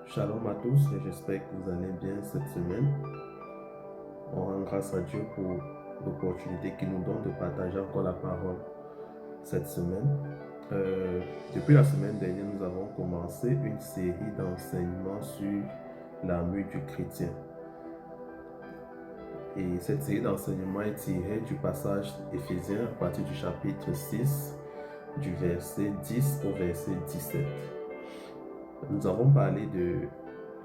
Shalom à tous et j'espère que vous allez bien cette semaine. On rend grâce à Dieu pour l'opportunité qu'il nous donne de partager encore la parole cette semaine. Depuis la semaine dernière, nous avons commencé une série d'enseignements sur l'armure du chrétien. Et cette série d'enseignements est tirée du passage Éphésiens à partir du chapitre 6, du verset 10 au verset 17. Nous avons parlé de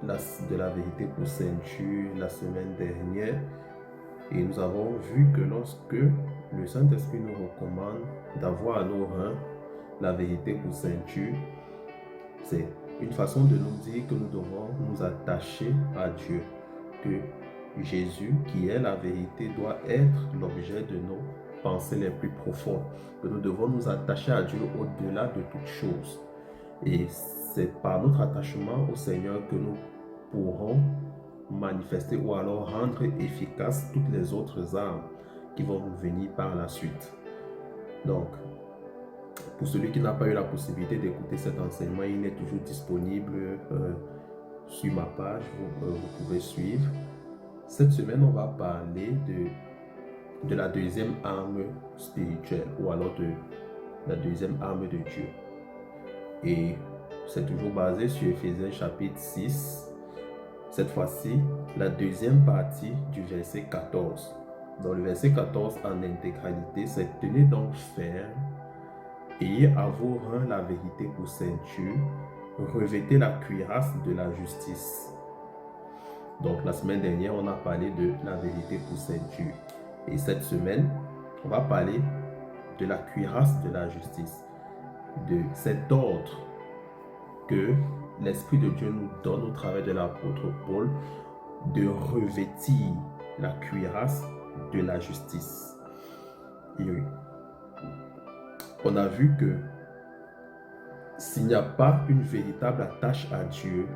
la vérité pour ceinture la semaine dernière et nous avons vu que lorsque le Saint-Esprit nous recommande d'avoir à nos reins la vérité pour ceinture, c'est une façon de nous dire que nous devons nous attacher à Dieu, que Jésus, qui est la vérité, doit être l'objet de nos pensées les plus profondes, que nous devons nous attacher à Dieu au-delà de toutes choses. Et c'est par notre attachement au Seigneur que nous pourrons manifester ou alors rendre efficaces toutes les autres armes qui vont nous venir par la suite. Donc, pour celui qui n'a pas eu la possibilité d'écouter cet enseignement, il est toujours disponible sur ma page, vous pouvez suivre. Cette semaine, on va parler de la deuxième arme spirituelle ou alors de la deuxième arme de Dieu. Et c'est toujours basé sur Éphésiens chapitre 6. Cette fois-ci, la deuxième partie du verset 14. Dans le verset 14 en intégralité, c'est « Tenez donc ferme, ayez à vos reins la vérité pour ceinture, revêtez la cuirasse de la justice. » Donc la semaine dernière, on a parlé de la vérité pour ceinture. Et cette semaine, on va parler de la cuirasse de la justice, de cet ordre que l'Esprit de Dieu nous donne au travers de l'apôtre Paul de revêtir la cuirasse de la justice. Et on a vu que s'il n'y a pas une véritable attache à Dieu,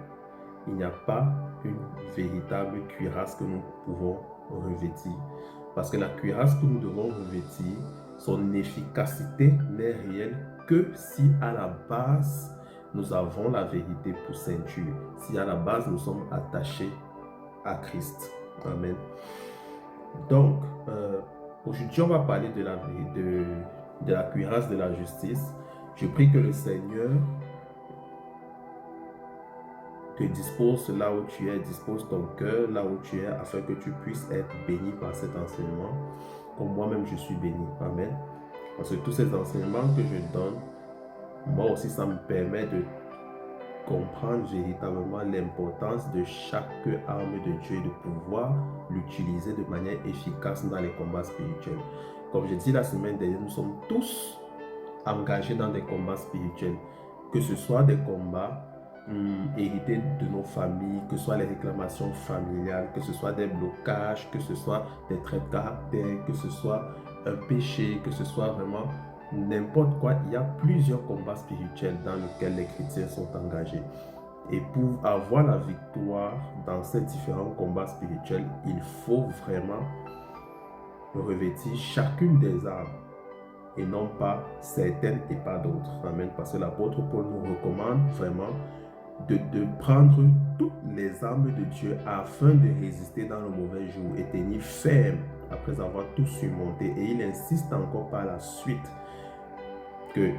il n'y a pas une véritable cuirasse que nous pouvons revêtir. Parce que la cuirasse que nous devons revêtir, son efficacité n'est réelle que si à la base, nous avons la vérité pour ceinture, si à la base nous sommes attachés à Christ. Amen. Donc, aujourd'hui, on va parler de la cuirasse de la justice. Je prie que le Seigneur te dispose là où tu es, dispose ton cœur là où tu es, afin que tu puisses être béni par cet enseignement, comme moi-même je suis béni. Amen. Parce que tous ces enseignements que je donne, moi aussi, ça me permet de comprendre véritablement l'importance de chaque arme de Dieu et de pouvoir l'utiliser de manière efficace dans les combats spirituels. Comme je dis la semaine dernière, nous sommes tous engagés dans des combats spirituels, que ce soit des combats hérités de nos familles, que ce soit les réclamations familiales, que ce soit des blocages, que ce soit des traits de caractère, que ce soit un péché, que ce soit vraiment n'importe quoi. Il y a plusieurs combats spirituels dans lesquels les chrétiens sont engagés. Et pour avoir la victoire dans ces différents combats spirituels, il faut vraiment revêtir chacune des armes et non pas certaines et pas d'autres. Amen. Parce que l'apôtre Paul nous recommande vraiment de prendre toutes les armes de Dieu afin de résister dans le mauvais jour et tenir ferme après avoir tout surmonté. Et il insiste encore par la suite que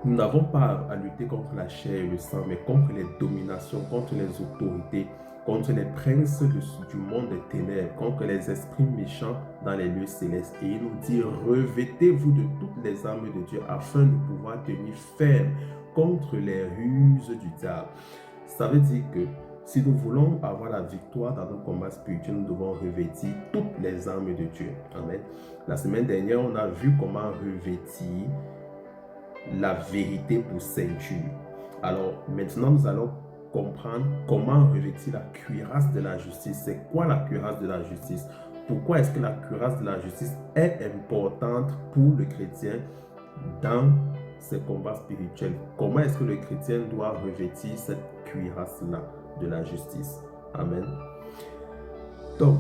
nous n'avons pas à lutter contre la chair et le sang, mais contre les dominations, contre les autorités, contre les princes du monde des ténèbres, contre les esprits méchants dans les lieux célestes. Et il nous dit, revêtez-vous de toutes les armes de Dieu afin de pouvoir tenir ferme contre les ruses du diable. Ça veut dire que si nous voulons avoir la victoire dans nos combats spirituels, nous devons revêtir toutes les armes de Dieu. Amen. La semaine dernière, on a vu comment revêtir la vérité pour ceinture. Alors maintenant, nous allons comprendre comment revêtir la cuirasse de la justice. C'est quoi la cuirasse de la justice? Pourquoi est-ce que la cuirasse de la justice est importante pour le chrétien dans ses combats spirituels? Comment est-ce que le chrétien doit revêtir cette cuirasse-là de la justice? Amen. Donc,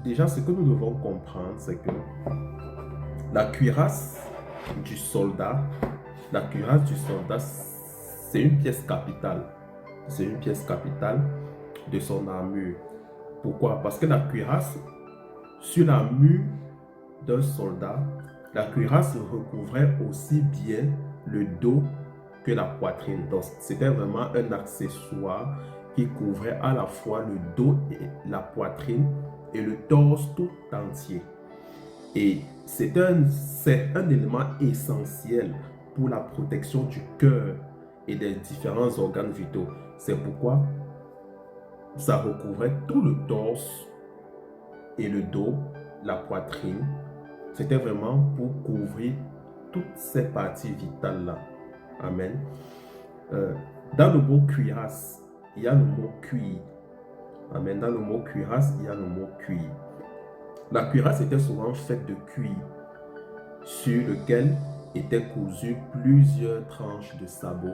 déjà, ce que nous devons comprendre, c'est que la cuirasse du soldat, c'est une pièce capitale c'est une pièce capitale de son armure. Pourquoi? Parce que la cuirasse, sur l'armure d'un soldat, la cuirasse recouvrait aussi bien le dos que la poitrine. Donc, c'était vraiment un accessoire qui couvrait à la fois le dos et la poitrine et le torse tout entier. Et c'est un élément essentiel pour la protection du cœur et des différents organes vitaux. C'est pourquoi ça recouvrait tout le torse et le dos, la poitrine. C'était vraiment pour couvrir toutes ces parties vitales-là. Amen. Dans le mot cuirasse, il y a le mot cuir. Amen. Dans le mot cuirasse, il y a le mot cuir. La cuirasse était souvent faite de cuir, sur lequel étaient cousues plusieurs tranches de sabots,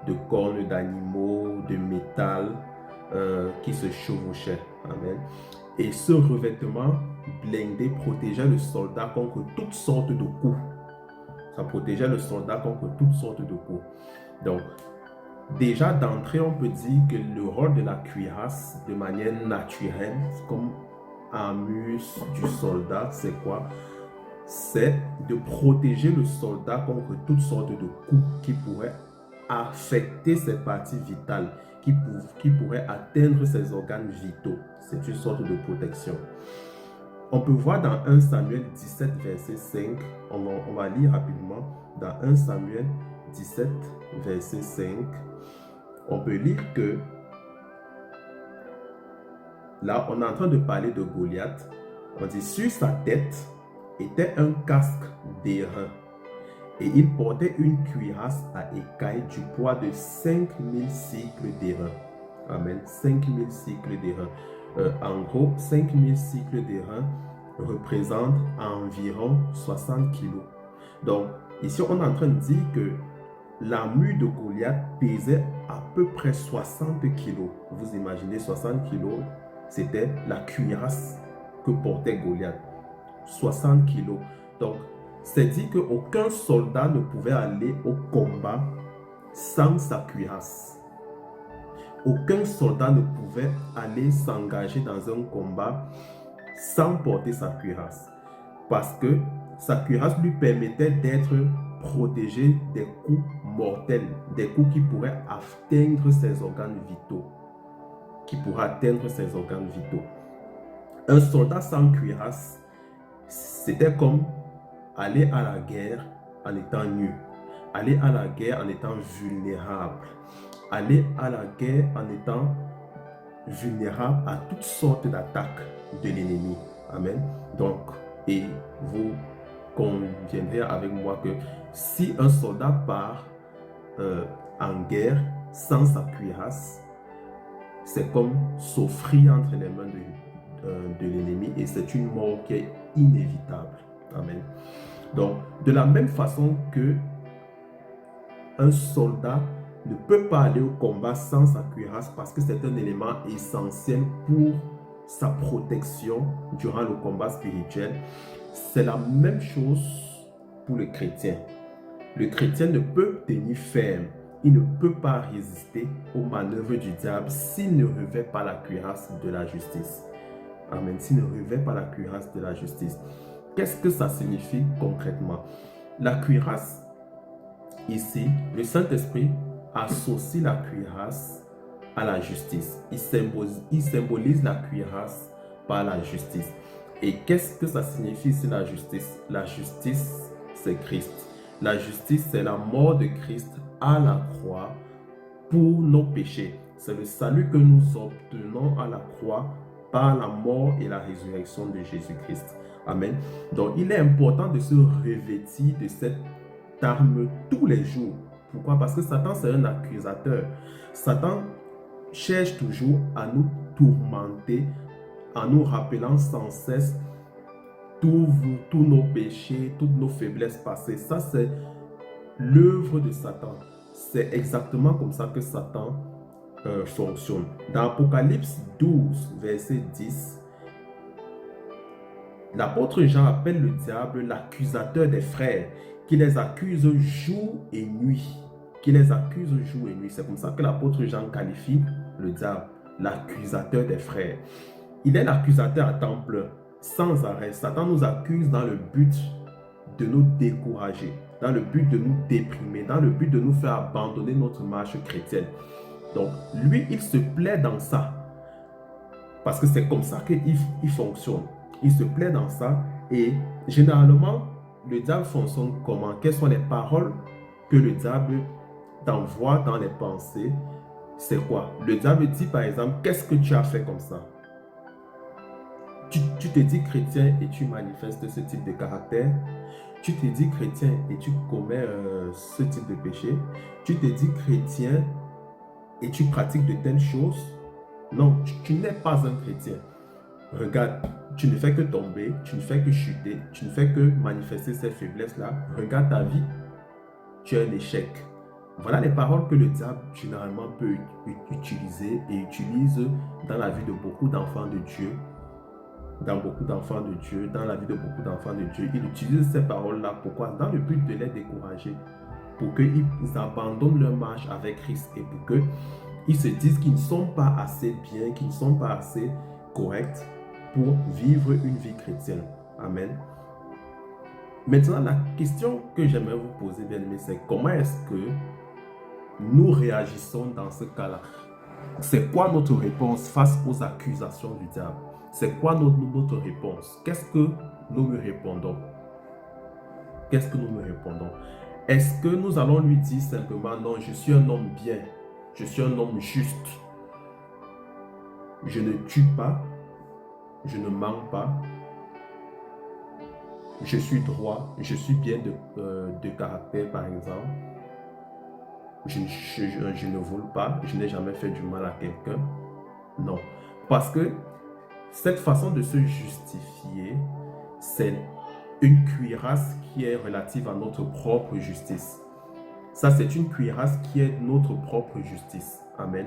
de cornes d'animaux, de métal qui se chevauchaient. Amen. Et ce revêtement blindé protégeait le soldat contre toutes sortes de coups. Ça protégeait le soldat contre toutes sortes de coups. Donc, déjà d'entrée, on peut dire que le rôle de la cuirasse, de manière naturelle, comme armure du soldat, c'est quoi? C'est de protéger le soldat contre toutes sortes de coups qui pourraient affecter ses parties vitales, qui pourraient atteindre ses organes vitaux. C'est une sorte de protection. On peut voir dans 1 Samuel 17, verset 5, on va lire rapidement, dans 1 Samuel 17, verset 5, on peut lire que, là, on est en train de parler de Goliath. On dit, sur sa tête était un casque d'airain et il portait une cuirasse à écailles du poids de 5000 cycles d'airain. Amen. 5000 cycles d'airain. En gros, 5000 cycles d'airain représentent environ 60 kilos. Donc, ici, on est en train de dire que l'armure de Goliath pesait à peu près 60 kilos. Vous imaginez 60 kilos, c'était la cuirasse que portait Goliath. 60 kilos. Donc, c'est dit qu'aucun soldat ne pouvait aller au combat sans sa cuirasse. Aucun soldat ne pouvait aller s'engager dans un combat sans porter sa cuirasse. Parce que sa cuirasse lui permettait d'être protégé des coups mortels, des coups qui pourraient atteindre ses organes vitaux. Un soldat sans cuirasse, c'était comme aller à la guerre en étant nu, aller à la guerre en étant vulnérable, aller à la guerre en étant vulnérable à toutes sortes d'attaques de l'ennemi. Amen. Donc, et vous conviendrez avec moi que si un soldat part en guerre sans sa cuirasse, c'est comme s'offrir entre les mains de l'ennemi et c'est une mort qui est inévitable. Amen. Donc, de la même façon que un soldat ne peut pas aller au combat sans sa cuirasse parce que c'est un élément essentiel pour sa protection durant le combat spirituel, c'est la même chose pour le chrétien. Le chrétien ne peut tenir ferme, il ne peut pas résister aux manœuvres du diable s'il ne revêt pas la cuirasse de la justice. Amen. S'il ne revêt pas la cuirasse de la justice. Qu'est-ce que ça signifie concrètement? La cuirasse, ici, le Saint-Esprit associe la cuirasse à la justice. Il symbolise la cuirasse par la justice. Et qu'est-ce que ça signifie ici la justice? La justice, c'est Christ. La justice, c'est la mort de Christ à la croix pour nos péchés. C'est le salut que nous obtenons à la croix par la mort et la résurrection de Jésus-Christ. Amen. Donc, il est important de se revêtir de cette arme tous les jours. Pourquoi? Parce que Satan, c'est un accusateur. Satan cherche toujours à nous tourmenter, en nous rappelant sans cesse tous nos péchés, toutes nos faiblesses passées. Ça, c'est l'œuvre de Satan. C'est exactement comme ça que Satan fonctionne. Dans Apocalypse 12, verset 10, l'apôtre Jean appelle le diable l'accusateur des frères, qui les accuse jour et nuit. qui les accuse jour et nuit. C'est comme ça que l'apôtre Jean qualifie le diable, l'accusateur des frères. Il est l'accusateur à temps plein, sans arrêt. Satan nous accuse dans le but de nous décourager, dans le but de nous déprimer, dans le but de nous faire abandonner notre marche chrétienne. Donc, lui, il se plaît dans ça. Parce que c'est comme ça qu'il fonctionne. Il se plaît dans ça. Et généralement, le diable fonctionne comment? Quelles sont les paroles que le diable t'envoie dans les pensées? C'est quoi? Le diable dit par exemple, qu'est-ce que tu as fait comme ça? Tu te dis chrétien et tu manifestes ce type de caractère. Tu te dis chrétien et tu commets ce type de péché. Tu te dis chrétien et tu pratiques de telles choses. Non, tu n'es pas un chrétien. Regarde, tu ne fais que tomber, tu ne fais que chuter, tu ne fais que manifester ces faiblesses-là. Regarde ta vie, tu es un échec. Voilà les paroles que le diable généralement peut utiliser et utilise dans la vie de beaucoup d'enfants de Dieu. Dans la vie de beaucoup d'enfants de Dieu. Il utilise ces paroles-là. Pourquoi? Dans le but de les décourager. Pour qu'ils abandonnent leur marche avec Christ et pour qu'ils se disent qu'ils ne sont pas assez bien, qu'ils ne sont pas assez corrects pour vivre une vie chrétienne. Amen. Maintenant, la question que j'aimerais vous poser, bien aimé, c'est comment est-ce que nous réagissons dans ce cas-là? C'est quoi notre réponse face aux accusations du diable? C'est quoi notre réponse? Qu'est-ce que nous lui répondons? Qu'est-ce que nous lui répondons? Est-ce que nous allons lui dire simplement, non, je suis un homme bien, je suis un homme juste, je ne tue pas, je ne mens pas, je suis droit, je suis bien de caractère par exemple, je ne vole pas, je n'ai jamais fait du mal à quelqu'un? Non, parce que cette façon de se justifier, c'est une cuirasse qui est relative à notre propre justice. Ça, c'est une cuirasse qui est notre propre justice. Amen.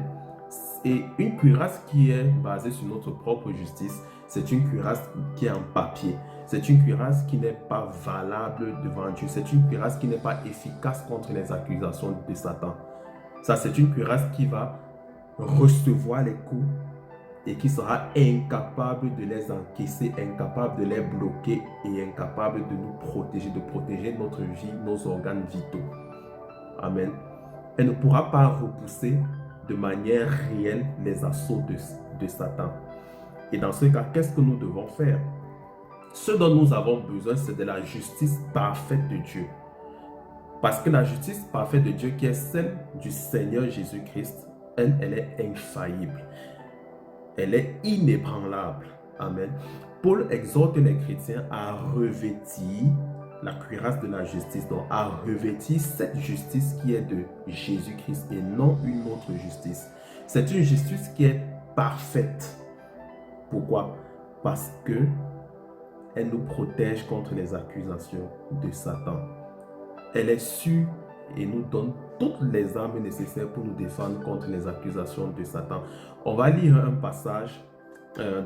Et une cuirasse qui est basée sur notre propre justice, c'est une cuirasse qui est en papier. C'est une cuirasse qui n'est pas valable devant Dieu. C'est une cuirasse qui n'est pas efficace contre les accusations de Satan. Ça, c'est une cuirasse qui va recevoir les coups et qui sera incapable de les encaisser, incapable de les bloquer et incapable de nous protéger, de protéger notre vie, nos organes vitaux. Amen. Elle ne pourra pas repousser de manière réelle les assauts de Satan. Et dans ce cas, qu'est-ce que nous devons faire? Ce dont nous avons besoin, c'est de la justice parfaite de Dieu. Parce que la justice parfaite de Dieu, qui est celle du Seigneur Jésus-Christ, elle est infaillible. Elle est inébranlable. Amen. Paul exhorte les chrétiens à revêtir la cuirasse de la justice, donc à revêtir cette justice qui est de Jésus-Christ et non une autre justice. C'est une justice qui est parfaite. Pourquoi? Parce que elle nous protège contre les accusations de Satan. Elle est sûre et nous donne toutes les armes nécessaires pour nous défendre contre les accusations de Satan. On va lire un passage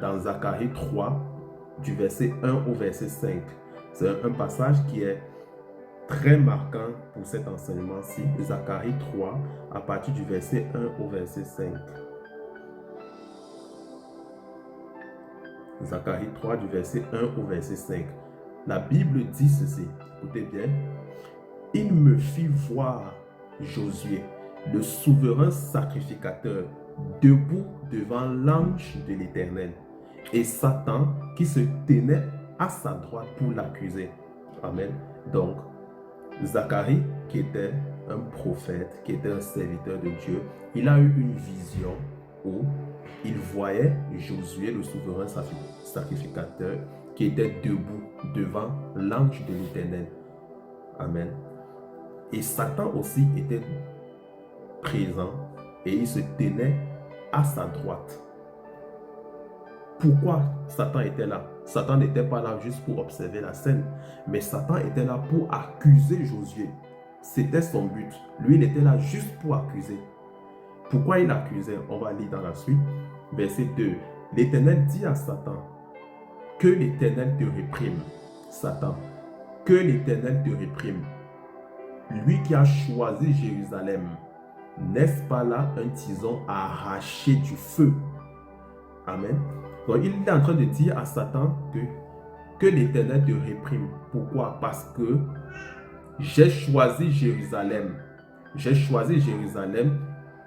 dans Zacharie 3, du verset 1 au verset 5. C'est un passage qui est très marquant pour cet enseignement-ci. Zacharie 3, à partir du verset 1 au verset 5. Zacharie 3, du verset 1 au verset 5. La Bible dit ceci, écoutez bien. Il me fit voir Josué, le souverain sacrificateur, debout devant l'ange de l'Éternel, et Satan qui se tenait à sa droite pour l'accuser. Amen. Donc, Zacharie, qui était un prophète, qui était un serviteur de Dieu, il a eu une vision où il voyait Josué, le souverain sacrificateur, qui était debout devant l'ange de l'Éternel. Amen. Et Satan aussi était présent et il se tenait à sa droite. Pourquoi Satan était là? Satan n'était pas là juste pour observer la scène, mais Satan était là pour accuser Josué. C'était son but. Lui, il était là juste pour accuser. Pourquoi il accusait? On va lire dans la suite. Verset 2. L'Éternel dit à Satan, que l'Éternel te réprime, Satan. Que l'Éternel te réprime. lui qui a choisi Jérusalem, n'est-ce pas là un tison arraché du feu? Amen. Donc il est en train de dire à Satan que l'Éternel te réprime. Pourquoi? Parce que j'ai choisi Jérusalem. J'ai choisi Jérusalem.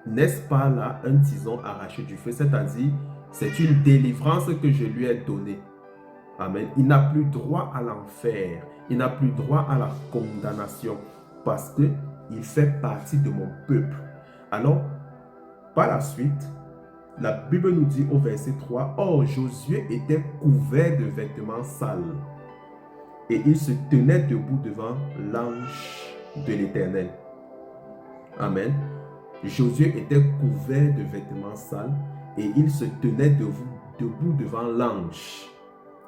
N'est-ce pas là un tison arraché du feu? C'est-à-dire, c'est une délivrance que je lui ai donnée. Amen. Il n'a plus droit à l'enfer. Il n'a plus droit à la condamnation. Parce qu'il fait partie de mon peuple. Alors, par la suite, la Bible nous dit au verset 3, « Or, Josué était couvert de vêtements sales, et il se tenait debout devant l'ange de l'Éternel. » Amen. Josué était couvert de vêtements sales, et il se tenait debout devant l'ange.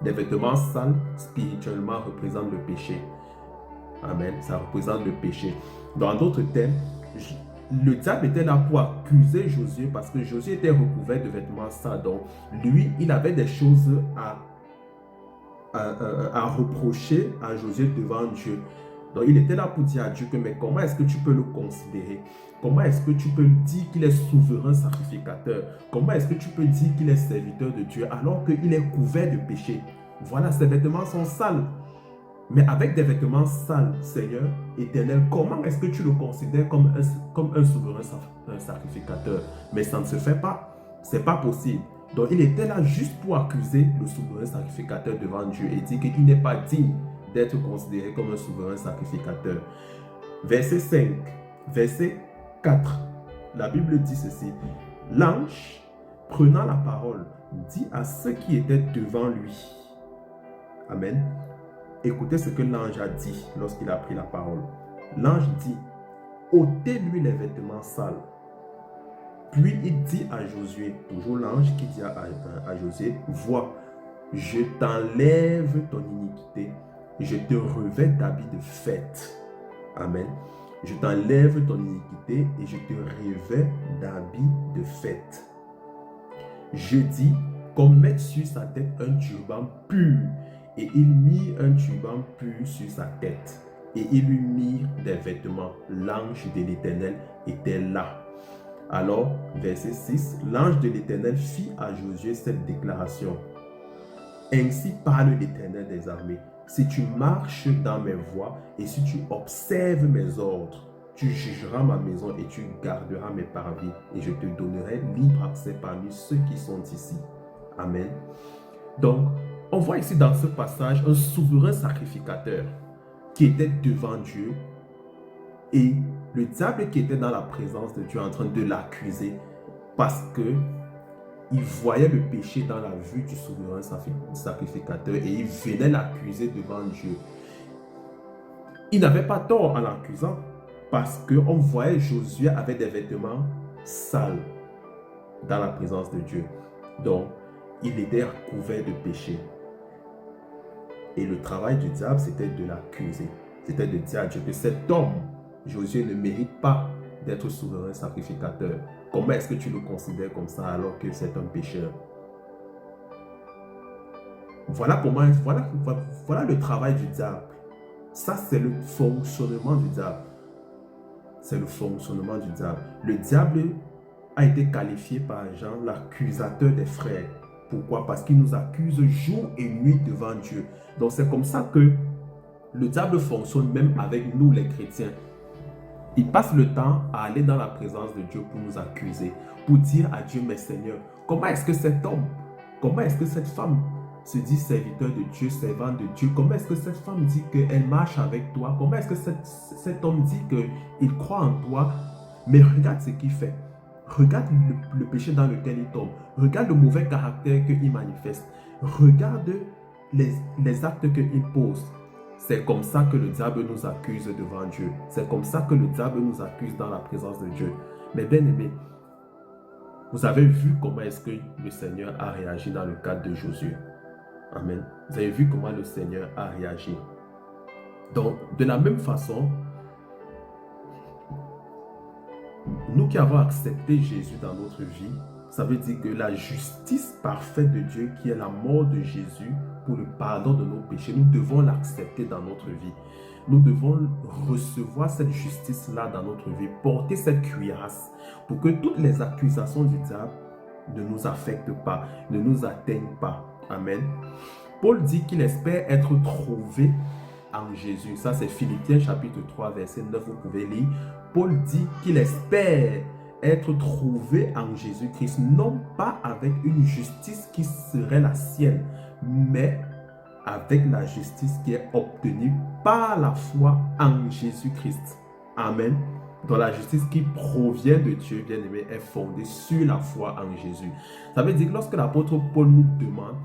Les vêtements sales, spirituellement, représentent le péché. Amen. Ça représente le péché. Dans d'autres termes, le diable était là pour accuser Josué parce que Josué était recouvert de vêtements sales. Donc, lui, il avait des choses à reprocher à Josué devant Dieu. Donc, il était là pour dire à Dieu que, mais comment est-ce que tu peux le considérer? Comment est-ce que tu peux dire qu'il est souverain sacrificateur? Comment est-ce que tu peux dire qu'il est serviteur de Dieu alors qu'il est couvert de péché? Voilà, ses vêtements sont sales. Mais avec des vêtements sales, Seigneur éternel, comment est-ce que tu le considères comme un souverain sacrificateur? Mais ça ne se fait pas. Ce n'est pas possible. Donc, il était là juste pour accuser le souverain sacrificateur devant Dieu et dire qu'il n'est pas digne d'être considéré comme un souverain sacrificateur. Verset 5, verset 4, la Bible dit ceci. L'ange, prenant la parole, dit à ceux qui étaient devant lui. Amen. Écoutez ce que l'ange a dit lorsqu'il a pris la parole. L'ange dit, ôtez-lui les vêtements sales. Puis il dit à Josué, toujours l'ange qui dit à Josué, vois, je t'enlève ton iniquité, je te revêt d'habits de fête. Amen. Je t'enlève ton iniquité et je te revêt d'habits de fête. Je dis, qu'on mette sur sa tête un turban pur. Et il mit un turban pur sur sa tête. Et il lui mit des vêtements. L'ange de l'Éternel était là. Alors, verset 6, l'ange de l'Éternel fit à Josué cette déclaration. Ainsi parle l'Éternel des armées. Si tu marches dans mes voies et si tu observes mes ordres, tu jugeras ma maison et tu garderas mes parvis. Et je te donnerai libre accès parmi ceux qui sont ici. Amen. Donc, on voit ici dans ce passage un souverain sacrificateur qui était devant Dieu et le diable qui était dans la présence de Dieu en train de l'accuser parce qu'il voyait le péché dans la vue du souverain sacrificateur et il venait l'accuser devant Dieu. Il n'avait pas tort en l'accusant parce qu'on voyait Josué avec des vêtements sales dans la présence de Dieu. Donc, il était couvert de péché. Et le travail du diable, c'était de l'accuser. C'était de dire à Dieu que cet homme, Josué, ne mérite pas d'être souverain sacrificateur. Comment est-ce que tu le considères comme ça alors que c'est un pécheur? Voilà le travail du diable. Ça, c'est le fonctionnement du diable. C'est le fonctionnement du diable. Le diable a été qualifié par Jean l'accusateur des frères. Pourquoi? Parce qu'il nous accuse jour et nuit devant Dieu. Donc c'est comme ça que le diable fonctionne même avec nous les chrétiens. Il passe le temps à aller dans la présence de Dieu pour nous accuser, pour dire à Dieu, mais Seigneur, comment est-ce que cet homme, comment est-ce que cette femme se dit serviteur de Dieu, servant de Dieu, comment est-ce que cette femme dit qu'elle marche avec toi, comment est-ce que cet homme dit qu'il croit en toi, mais regarde ce qu'il fait. Regarde le péché dans lequel il tombe. Regarde le mauvais caractère qu'il manifeste. Regarde les actes qu'il pose. C'est comme ça que le diable nous accuse devant Dieu. C'est comme ça que le diable nous accuse dans la présence de Dieu. Mais bien aimé, vous avez vu comment est-ce que le Seigneur a réagi dans le cadre de Josué. Amen. Vous avez vu comment le Seigneur a réagi. Donc, de la même façon, nous qui avons accepté Jésus dans notre vie, ça veut dire que la justice parfaite de Dieu, qui est la mort de Jésus, pour le pardon de nos péchés, nous devons l'accepter dans notre vie. Nous devons recevoir cette justice-là dans notre vie, porter cette cuirasse pour que toutes les accusations du diable ne nous affectent pas, ne nous atteignent pas. Amen. Paul dit qu'il espère être trouvé en Jésus. Ça, c'est Philippiens chapitre 3, verset 9, vous pouvez lire. Paul dit qu'il espère être trouvé en Jésus-Christ, non pas avec une justice qui serait la sienne, mais avec la justice qui est obtenue par la foi en Jésus-Christ. Amen. Donc la justice qui provient de Dieu, bien-aimé, est fondée sur la foi en Jésus. Ça veut dire que lorsque l'apôtre Paul nous demande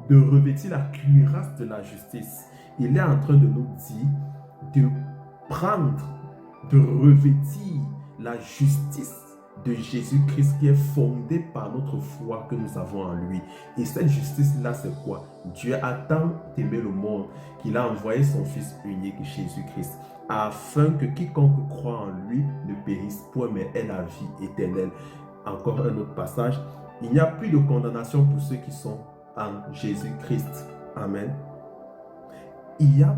de revêtir la cuirasse de la justice, il est en train de nous dire de prendre, de revêtir la justice de Jésus-Christ qui est fondée par notre foi que nous avons en lui. Et cette justice-là, c'est quoi? Dieu a tant aimé le monde qu'il a envoyé son Fils unique, Jésus-Christ, afin que quiconque croit en lui ne périsse point, mais ait la vie éternelle. Encore un autre passage. Il n'y a plus de condamnation pour ceux qui sont en Jésus-Christ. Amen. Il y a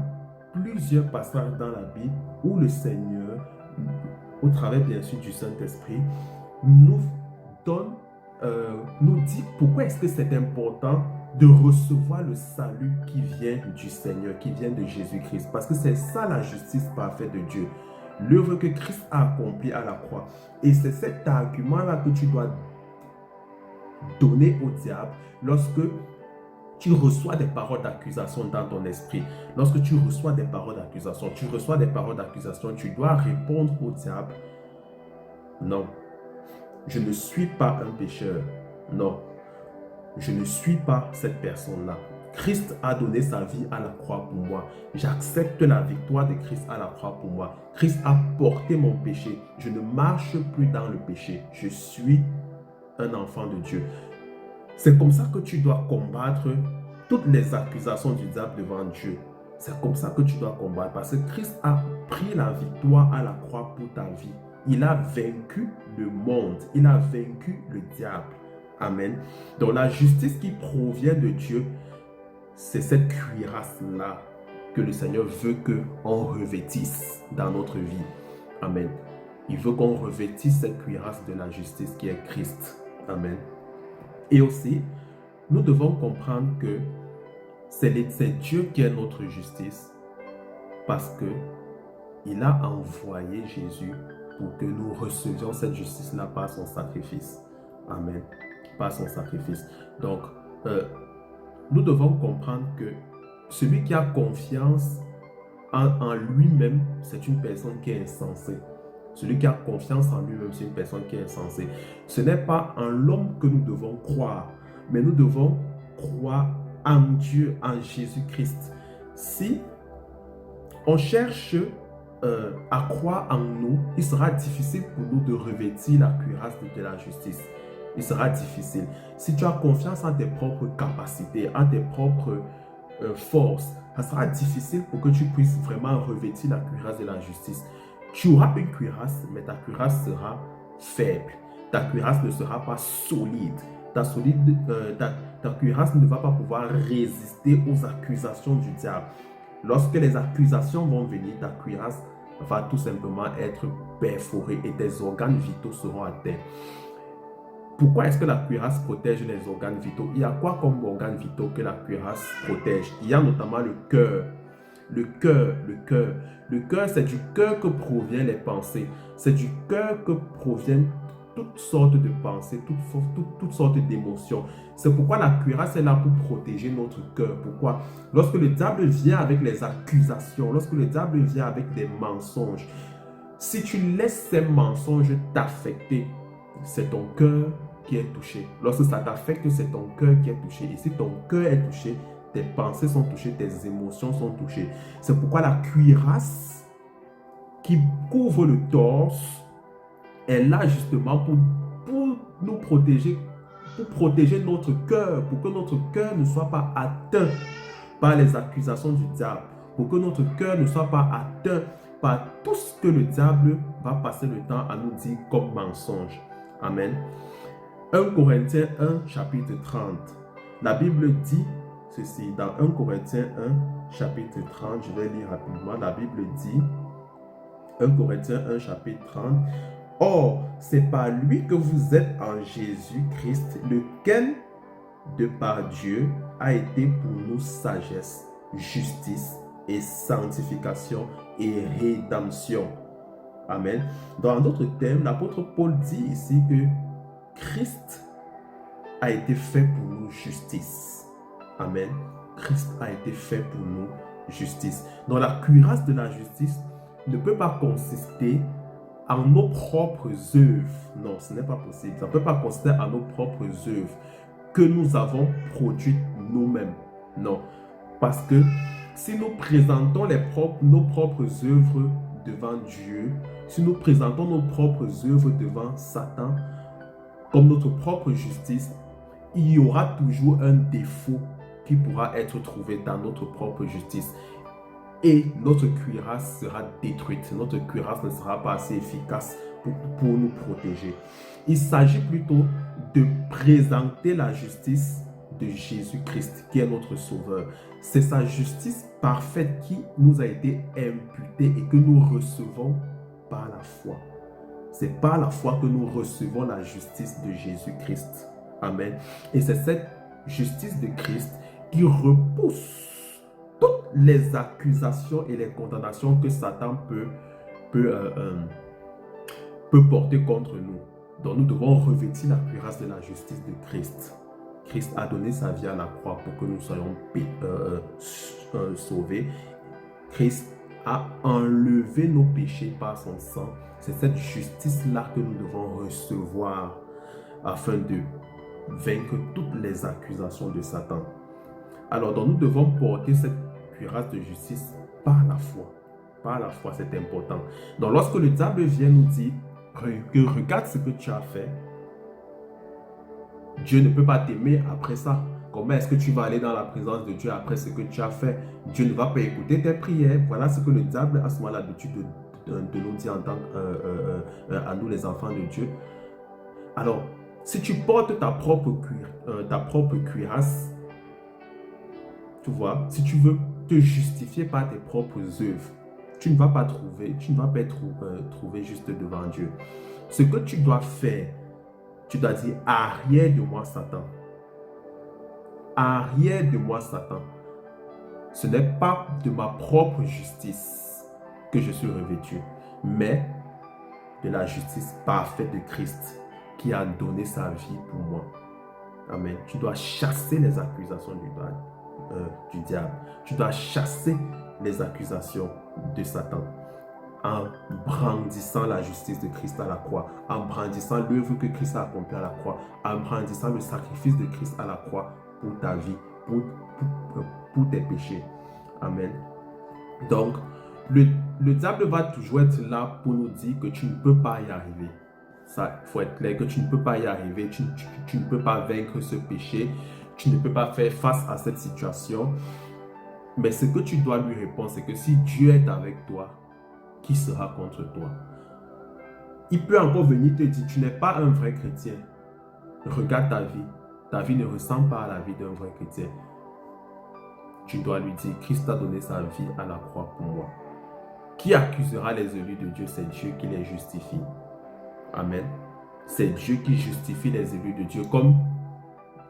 plusieurs passages dans la Bible où le Seigneur, au travers bien sûr du Saint-Esprit, nous dit pourquoi est-ce que c'est important de recevoir le salut qui vient du Seigneur, qui vient de Jésus-Christ. Parce que c'est ça la justice parfaite de Dieu. L'œuvre que Christ a accomplie à la croix. Et c'est cet argument-là que tu dois donner au diable lorsque tu reçois des paroles d'accusation dans ton esprit. Lorsque tu reçois des paroles d'accusation, tu dois répondre au diable. Non, je ne suis pas un pécheur. Non, je ne suis pas cette personne-là. Christ a donné sa vie à la croix pour moi. J'accepte la victoire de Christ à la croix pour moi. Christ a porté mon péché. Je ne marche plus dans le péché. Je suis un enfant de Dieu. C'est comme ça que tu dois combattre toutes les accusations du diable devant Dieu. C'est comme ça que tu dois combattre parce que Christ a pris la victoire à la croix pour ta vie. Il a vaincu le monde. Il a vaincu le diable. Amen. Donc la justice qui provient de Dieu, c'est cette cuirasse-là que le Seigneur veut qu'on revêtisse dans notre vie. Amen. Il veut qu'on revêtisse cette cuirasse de la justice qui est Christ. Amen. Et aussi, nous devons comprendre que c'est Dieu qui est notre justice parce qu'il a envoyé Jésus pour que nous recevions cette justice-là par son sacrifice. Amen. Par son sacrifice. Donc, nous devons comprendre que celui qui a confiance en lui-même, c'est une personne qui est insensée. Celui qui a confiance en lui-même, c'est une personne qui est insensée. Ce n'est pas en l'homme que nous devons croire, mais nous devons croire en Dieu, en Jésus-Christ. Si on cherche à croire en nous, il sera difficile pour nous de revêtir la cuirasse de la justice. Il sera difficile. Si tu as confiance en tes propres capacités, en tes propres forces, ça sera difficile pour que tu puisses vraiment revêtir la cuirasse de la justice. Tu auras une cuirasse, mais ta cuirasse sera faible. Ta cuirasse ne sera pas solide. Ta cuirasse ne va pas pouvoir résister aux accusations du diable. Lorsque les accusations vont venir, ta cuirasse va tout simplement être perforée et tes organes vitaux seront atteints. Pourquoi est-ce que la cuirasse protège les organes vitaux? Il y a quoi comme organes vitaux que la cuirasse protège? Il y a notamment le cœur. Le cœur, c'est du cœur que proviennent les pensées. C'est du cœur que proviennent toutes sortes de pensées, toutes sortes d'émotions. C'est pourquoi la cuirasse est là pour protéger notre cœur. Pourquoi? Lorsque le diable vient avec les accusations, lorsque le diable vient avec des mensonges, si tu laisses ces mensonges t'affecter, c'est ton cœur qui est touché. Lorsque ça t'affecte, c'est ton cœur qui est touché. Et si ton cœur est touché, tes pensées sont touchées, tes émotions sont touchées. C'est pourquoi la cuirasse qui couvre le torse est là justement pour nous protéger, pour protéger notre cœur, pour que notre cœur ne soit pas atteint par les accusations du diable, pour que notre cœur ne soit pas atteint par tout ce que le diable va passer le temps à nous dire comme mensonge. Amen. 1 Corinthiens 1, chapitre 30. La Bible dit ceci. Dans 1 Corinthiens 1, chapitre 30, je vais lire rapidement. La Bible dit, 1 Corinthiens 1, chapitre 30, « Or, c'est par lui que vous êtes en Jésus-Christ, lequel, de par Dieu, a été pour nous sagesse, justice et sanctification et rédemption. » Amen. Dans d'autres termes, l'apôtre Paul dit ici que Christ a été fait pour nous justice. Amen. Christ a été fait pour nous justice. Donc la cuirasse de la justice ne peut pas consister en nos propres œuvres. Non, ce n'est pas possible. Ça ne peut pas consister en nos propres œuvres que nous avons produites nous-mêmes. Non. Parce que si nous présentons nos propres œuvres devant Dieu, si nous présentons nos propres œuvres devant Satan comme notre propre justice, il y aura toujours un défaut qui pourra être trouvé dans notre propre justice. Et notre cuirasse sera détruite. Notre cuirasse ne sera pas assez efficace pour nous protéger. Il s'agit plutôt de présenter la justice de Jésus-Christ, qui est notre Sauveur. C'est sa justice parfaite qui nous a été imputée et que nous recevons par la foi. C'est par la foi que nous recevons la justice de Jésus-Christ. Amen. Et c'est cette justice de Christ qui repousse toutes les accusations et les condamnations que Satan peut porter contre nous. Donc nous devons revêtir la cuirasse de la justice de Christ. Christ a donné sa vie à la croix pour que nous soyons sauvés. Christ a enlevé nos péchés par son sang. C'est cette justice-là que nous devons recevoir afin de vaincre toutes les accusations de Satan. Alors, donc, nous devons porter cette cuirasse de justice par la foi. Par la foi, c'est important. Donc, lorsque le diable vient nous dire que regarde ce que tu as fait, Dieu ne peut pas t'aimer après ça. Comment est-ce que tu vas aller dans la présence de Dieu après ce que tu as fait? Dieu ne va pas écouter tes prières. Voilà ce que le diable a souvent l'habitude de nous dire en tant à nous les enfants de Dieu. Alors, si tu portes ta propre cuirasse, tu vois, si tu veux te justifier par tes propres œuvres, tu ne vas pas être trouvé juste devant Dieu. Ce que tu dois faire, tu dois dire, arrière de moi Satan. Arrière de moi Satan. Ce n'est pas de ma propre justice que je suis revêtu, mais de la justice parfaite de Christ qui a donné sa vie pour moi. Amen. Tu dois chasser les accusations du diable. Tu dois chasser les accusations de Satan en brandissant la justice de Christ à la croix, en brandissant l'œuvre que Christ a accomplie à la croix, en brandissant le sacrifice de Christ à la croix pour ta vie, pour tes péchés. Amen. Donc, le diable va toujours être là pour nous dire que tu ne peux pas y arriver. Ça, il faut être clair que tu ne peux pas y arriver, tu ne peux pas vaincre ce péché, tu ne peux pas faire face à cette situation. Mais ce que tu dois lui répondre, c'est que si Dieu est avec toi, qui sera contre toi? Il peut encore venir te dire, tu n'es pas un vrai chrétien. Regarde ta vie. Ta vie ne ressemble pas à la vie d'un vrai chrétien. Tu dois lui dire, Christ a donné sa vie à la croix pour moi. Qui accusera les élus de Dieu? C'est Dieu qui les justifie. Amen. C'est Dieu qui justifie les élus de Dieu. Comme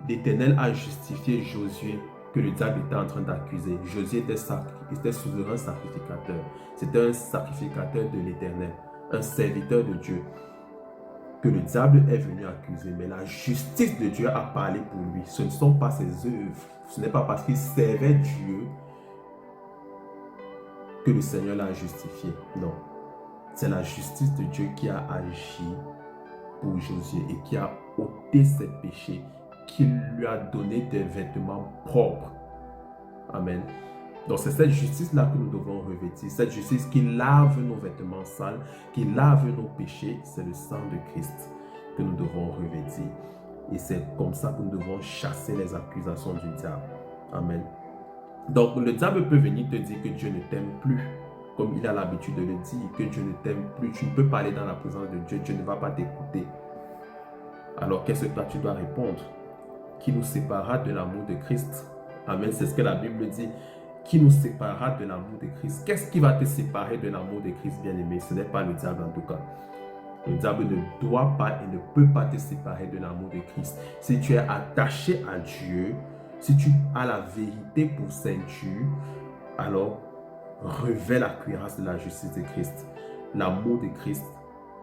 l'Éternel a justifié Josué, que le diable était en train d'accuser. Josué était souverain sacrificateur. C'était un sacrificateur de l'Éternel, un serviteur de Dieu, que le diable est venu accuser. Mais la justice de Dieu a parlé pour lui. Ce ne sont pas ses œuvres. Ce n'est pas parce qu'il servait Dieu que le Seigneur l'a justifié. Non. C'est la justice de Dieu qui a agi pour Josué et qui a ôté ses péchés, qui lui a donné des vêtements propres. Amen. Donc c'est cette justice-là que nous devons revêtir. Cette justice qui lave nos vêtements sales, qui lave nos péchés. C'est le sang de Christ que nous devons revêtir. Et c'est comme ça que nous devons chasser les accusations du diable. Amen. Donc le diable peut venir te dire que Dieu ne t'aime plus, comme il a l'habitude de le dire, que Dieu ne t'aime plus. Tu ne peux pas aller dans la présence de Dieu. Dieu ne va pas t'écouter. Alors qu'est-ce que toi tu dois répondre? Qui nous séparera de l'amour de Christ? Amen. C'est ce que la Bible dit. Qui nous séparera de l'amour de Christ? Qu'est-ce qui va te séparer de l'amour de Christ, bien-aimé? Ce n'est pas le diable en tout cas. Le diable ne doit pas et ne peut pas te séparer de l'amour de Christ. Si tu es attaché à Dieu, si tu as la vérité pour ceinture, alors revêt la cuirasse de la justice de Christ. L'amour de Christ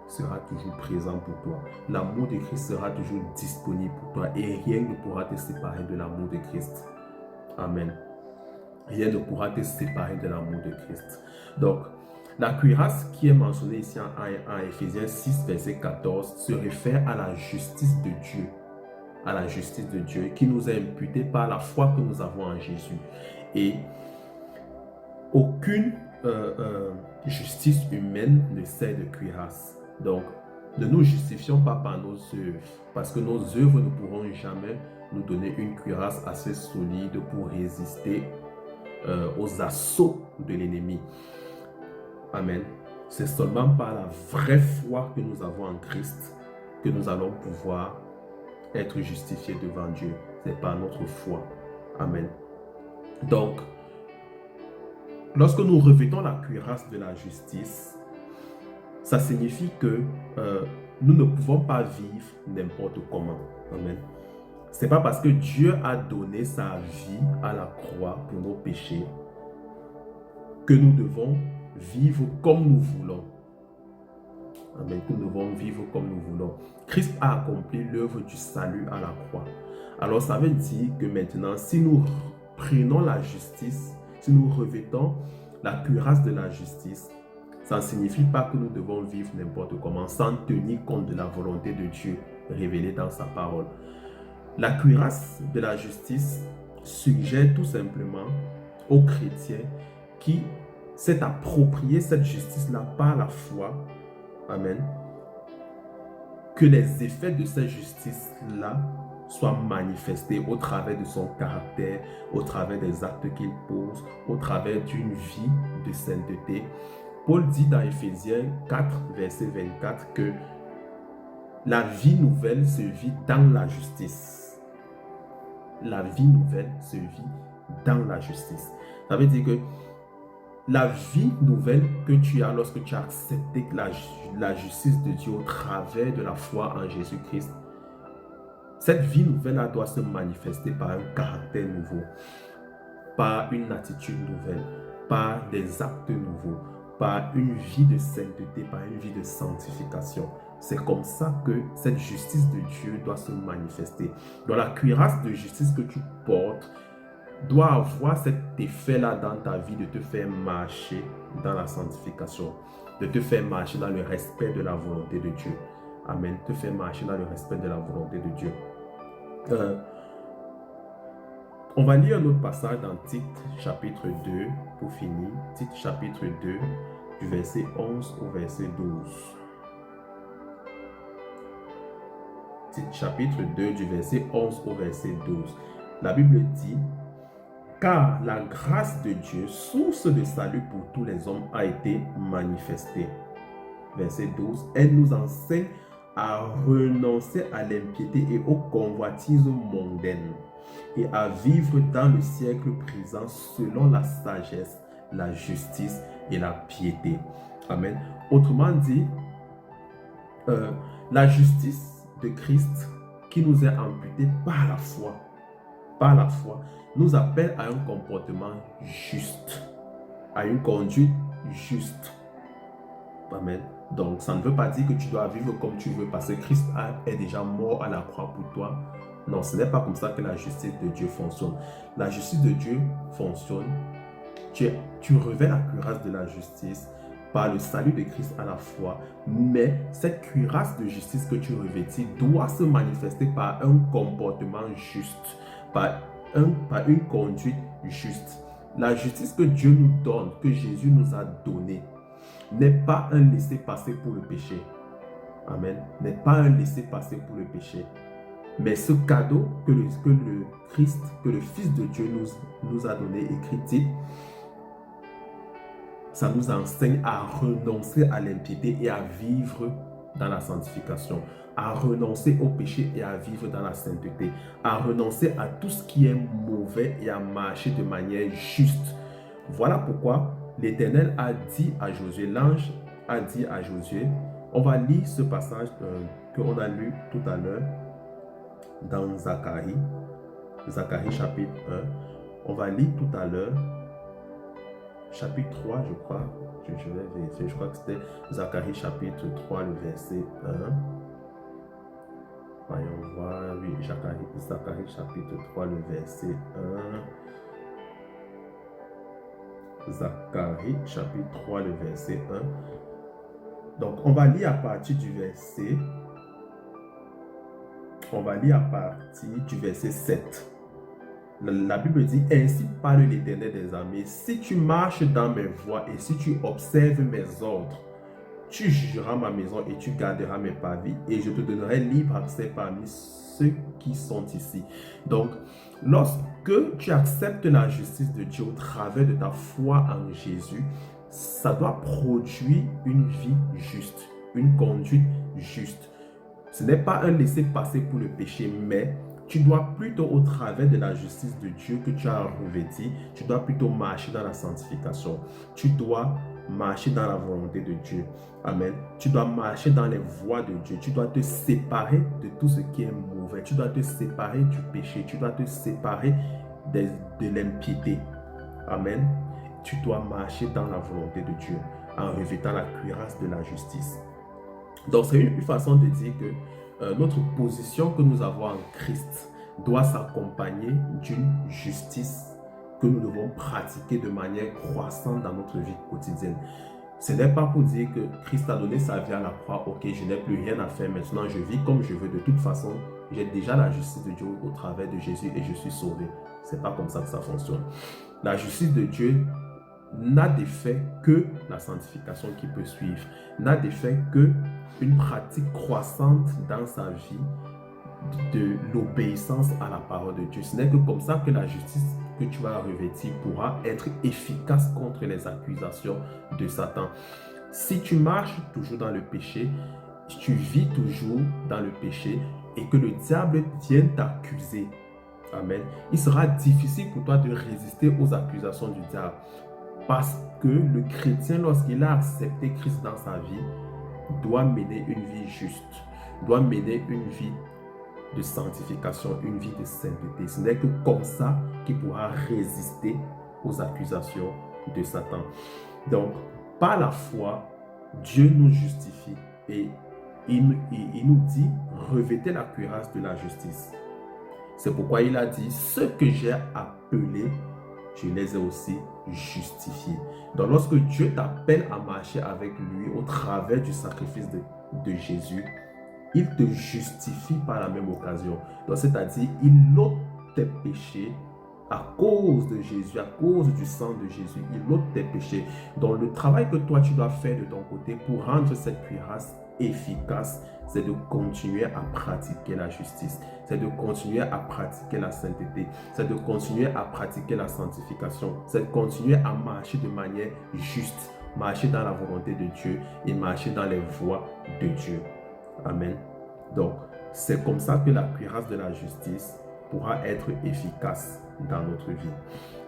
sera toujours présent pour toi. L'amour de Christ sera toujours disponible pour toi et rien ne pourra te séparer de l'amour de Christ. Amen. Rien ne pourra te séparer de l'amour de Christ. Donc, la cuirasse qui est mentionnée ici en Éphésiens 6, verset 14, se réfère à la justice de Dieu. À la justice de Dieu qui nous est imputée par la foi que nous avons en Jésus. Et aucune justice humaine ne sert de cuirasse. Donc, ne nous justifions pas par nos œuvres, parce que nos œuvres ne pourront jamais nous donner une cuirasse assez solide pour résister aux assauts de l'ennemi. Amen. C'est seulement par la vraie foi que nous avons en Christ que nous allons pouvoir être justifiés devant Dieu. C'est par notre foi. Amen. Donc, lorsque nous revêtons la cuirasse de la justice, ça signifie que nous ne pouvons pas vivre n'importe comment. Amen. Ce n'est pas parce que Dieu a donné sa vie à la croix pour nos péchés que nous devons vivre comme nous voulons. Amen. Que nous devons vivre comme nous voulons. Christ a accompli l'œuvre du salut à la croix. Alors ça veut dire que maintenant, si nous prenons la justice, si nous revêtons la cuirasse de la justice, ça ne signifie pas que nous devons vivre n'importe comment sans tenir compte de la volonté de Dieu révélée dans sa parole. La cuirasse de la justice suggère tout simplement aux chrétiens qui s'est approprié cette justice-là par la foi, amen, que les effets de cette justice-là soient manifestés au travers de son caractère, au travers des actes qu'il pose, au travers d'une vie de sainteté. Paul dit dans Éphésiens 4, verset 24, que la vie nouvelle se vit dans la justice. La vie nouvelle se vit dans la justice. Ça veut dire que la vie nouvelle que tu as lorsque tu as accepté la justice de Dieu au travers de la foi en Jésus-Christ, cette vie nouvelle doit se manifester par un caractère nouveau, par une attitude nouvelle, par des actes nouveaux, par une vie de sainteté, par une vie de sanctification. C'est comme ça que cette justice de Dieu doit se manifester. Donc la cuirasse de justice que tu portes doit avoir cet effet-là dans ta vie de te faire marcher dans la sanctification, de te faire marcher dans le respect de la volonté de Dieu. Amen. Te faire marcher dans le respect de la volonté de Dieu. On va lire un autre passage dans Tite chapitre 2 pour finir. Tite chapitre 2 du verset 11 au verset 12. Tite chapitre 2 du verset 11 au verset 12. La Bible dit: car la grâce de Dieu, source de salut pour tous les hommes, a été manifestée. Verset 12. Elle nous enseigne à renoncer à l'impiété et aux convoitises mondaines et à vivre dans le siècle présent selon la sagesse, la justice et la piété. Amen. Autrement dit, la justice de Christ qui nous est imputée par la foi, nous appelle à un comportement juste, à une conduite juste. Amen. Donc, ça ne veut pas dire que tu dois vivre comme tu veux parce que Christ est déjà mort à la croix pour toi. Non, ce n'est pas comme ça que la justice de Dieu fonctionne. La justice de Dieu fonctionne. Tu revêts la cuirasse de la justice par le salut de Christ à la foi, mais cette cuirasse de justice que tu revêtis doit se manifester par un comportement juste, par une conduite juste. La justice que Dieu nous donne, que Jésus nous a donnée, n'est pas un laisser-passer pour le péché. Amen. N'est pas un laisser-passer pour le péché. Mais ce cadeau que le Christ, que le Fils de Dieu nous a donné, écrit Tite, ça nous enseigne à renoncer à l'impiété et à vivre dans la sanctification, à renoncer au péché et à vivre dans la sainteté, à renoncer à tout ce qui est mauvais et à marcher de manière juste. Voilà pourquoi l'Éternel a dit à Josué, l'ange a dit à Josué, on va lire ce passage qu'on a lu tout à l'heure dans Zacharie chapitre 1. On va lire tout à l'heure chapitre 3, je crois. Je vais vérifier, je crois que c'était Zacharie chapitre 3, le verset 1. Voyons voir, oui, Zacharie chapitre 3, le verset 1. Zacharie chapitre 3, le verset 1. Donc, on va lire à partir du verset 7. La Bible dit, ainsi parle l'Éternel des armées, si tu marches dans mes voies et si tu observes mes ordres, tu jugeras ma maison et tu garderas mes parvis et je te donnerai libre accès parmi ceux qui sont ici. Donc, lorsque tu acceptes la justice de Dieu au travers de ta foi en Jésus, ça doit produire une vie juste, une conduite juste. Ce n'est pas un laisser-passer pour le péché, mais tu dois plutôt, au travers de la justice de Dieu que tu as revêtie, tu dois plutôt marcher dans la sanctification. Tu dois marcher dans la volonté de Dieu. Amen. Tu dois marcher dans les voies de Dieu. Tu dois te séparer de tout ce qui est mauvais. Tu dois te séparer du péché. Tu dois te séparer de l'impiété. Amen. Tu dois marcher dans la volonté de Dieu en revêtant la cuirasse de la justice. Donc, c'est une façon de dire que notre position que nous avons en Christ doit s'accompagner d'une justice que nous devons pratiquer de manière croissante dans notre vie quotidienne. Ce n'est pas pour dire que Christ a donné sa vie à la croix, ok, je n'ai plus rien à faire maintenant, je vis comme je veux. De toute façon, j'ai déjà la justice de Dieu au travers de Jésus et je suis sauvé. Ce n'est pas comme ça que ça fonctionne. La justice de Dieu n'a d'effet que la sanctification qui peut suivre, n'a d'effet que une pratique croissante dans sa vie de l'obéissance à la parole de Dieu. Ce n'est que comme ça que la justice que tu vas revêtir pourra être efficace contre les accusations de Satan. Si tu marches toujours dans le péché, tu vis toujours dans le péché et que le diable vienne t'accuser, amen, il sera difficile pour toi de résister aux accusations du diable. Parce que le chrétien, lorsqu'il a accepté Christ dans sa vie, doit mener une vie juste, doit mener une vie de sanctification, une vie de sainteté. Ce n'est que comme ça qu'il pourra résister aux accusations de Satan. Donc, par la foi, Dieu nous justifie et il nous dit, revêtez la cuirasse de la justice. C'est pourquoi il a dit, ceux que j'ai appelés, je les ai aussi justifiés. Donc, lorsque Dieu t'appelle à marcher avec lui au travers du sacrifice de Jésus, il te justifie par la même occasion. Donc, c'est-à-dire, il ôte tes péchés à cause de Jésus, à cause du sang de Jésus. Il ôte tes péchés. Donc, le travail que toi, tu dois faire de ton côté pour rendre cette cuirasse efficace, c'est de continuer à pratiquer la justice, c'est de continuer à pratiquer la sainteté, c'est de continuer à pratiquer la sanctification, c'est de continuer à marcher de manière juste, marcher dans la volonté de Dieu et marcher dans les voies de Dieu. Amen. Donc, c'est comme ça que la cuirasse de la justice pourra être efficace dans notre vie.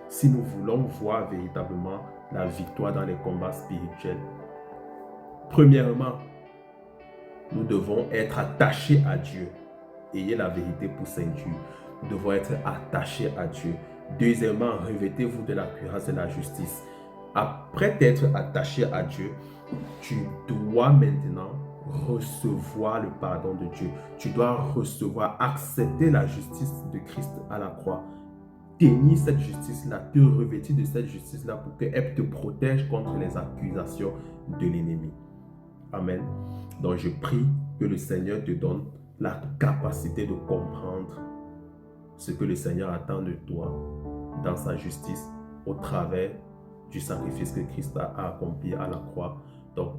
Si nous voulons voir véritablement la victoire dans les combats spirituels, premièrement, nous devons être attachés à Dieu. Ayez la vérité pour ceinture. Nous devons être attachés à Dieu. Deuxièmement, revêtez-vous de la cuirasse de la justice. Après t'être attaché à Dieu, tu dois maintenant recevoir le pardon de Dieu. Tu dois recevoir, accepter la justice de Christ à la croix. Tenir cette justice-là, te revêtir de cette justice-là pour qu'elle te protège contre les accusations de l'ennemi. Amen. Donc je prie que le Seigneur te donne la capacité de comprendre ce que le Seigneur attend de toi dans sa justice au travers du sacrifice que Christ a accompli à la croix. Donc,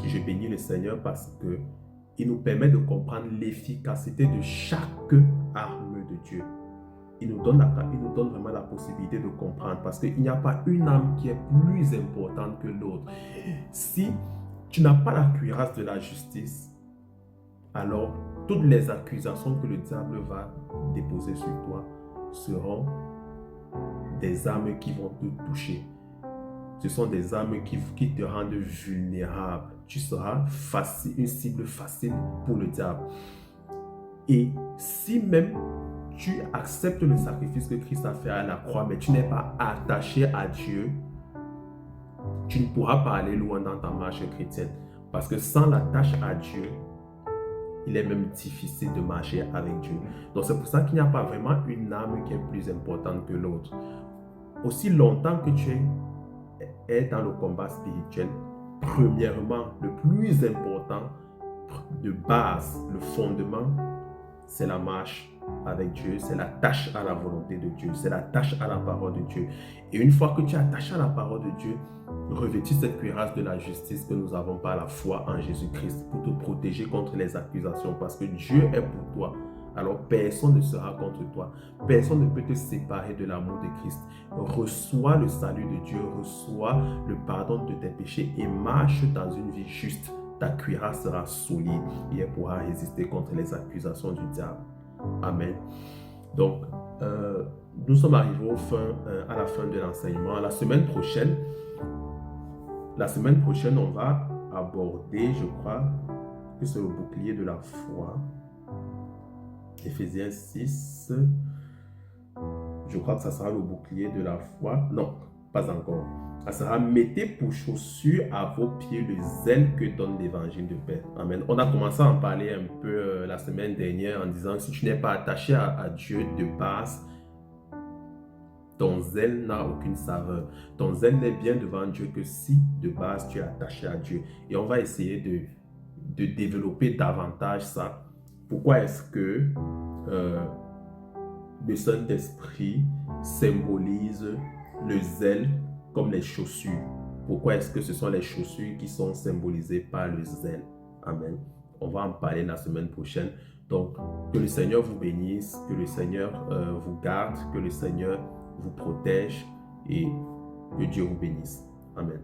je bénis le Seigneur parce qu'il nous permet de comprendre l'efficacité de chaque arme de Dieu. Il nous donne vraiment la possibilité de comprendre parce qu'il n'y a pas une arme qui est plus importante que l'autre. Si tu n'as pas la cuirasse de la justice, alors toutes les accusations que le diable va déposer sur toi seront des armes qui vont te toucher. Ce sont des armes qui te rendent vulnérable. Tu seras une cible facile pour le diable. Et si même tu acceptes le sacrifice que Christ a fait à la croix, mais tu n'es pas attaché à Dieu, tu ne pourras pas aller loin dans ta marche chrétienne. Parce que sans l'attache à Dieu, il est même difficile de marcher avec Dieu. Donc c'est pour ça qu'il n'y a pas vraiment une âme qui est plus importante que l'autre. Aussi longtemps que tu es dans le combat spirituel, premièrement, le plus important de base, le fondement, c'est la marche avec Dieu, c'est la tâche à la volonté de Dieu, c'est la tâche à la parole de Dieu. Et une fois que tu es attaché à la parole de Dieu, revêtis cette cuirasse de la justice que nous avons par la foi en Jésus-Christ pour te protéger contre les accusations, parce que Dieu est pour toi. Alors personne ne sera contre toi. Personne ne peut te séparer de l'amour de Christ. Reçois le salut de Dieu, reçois le pardon de tes péchés et marche dans une vie juste. Ta cuirasse sera solide et elle pourra résister contre les accusations du diable. Amen. Donc, nous sommes arrivés à la fin de l'enseignement. La semaine prochaine, on va aborder, je crois, que c'est le bouclier de la foi. Éphésiens 6. Je crois que ça sera le bouclier de la foi. Non, pas encore. Ça sera: mettez pour chaussure à vos pieds le zèle que donne l'évangile de paix. Amen. On a commencé à en parler un peu la semaine dernière en disant: si tu n'es pas attaché à Dieu de base, ton zèle n'a aucune saveur. Ton zèle n'est bien devant Dieu que si de base tu es attaché à Dieu. Et on va essayer de développer davantage ça. Pourquoi est-ce que le Saint-Esprit symbolise le zèle comme les chaussures? Pourquoi est-ce que ce sont les chaussures qui sont symbolisées par le zèle? Amen. On va en parler la semaine prochaine. Donc, que le Seigneur vous bénisse, que le Seigneur vous garde, que le Seigneur vous protège et que Dieu vous bénisse. Amen.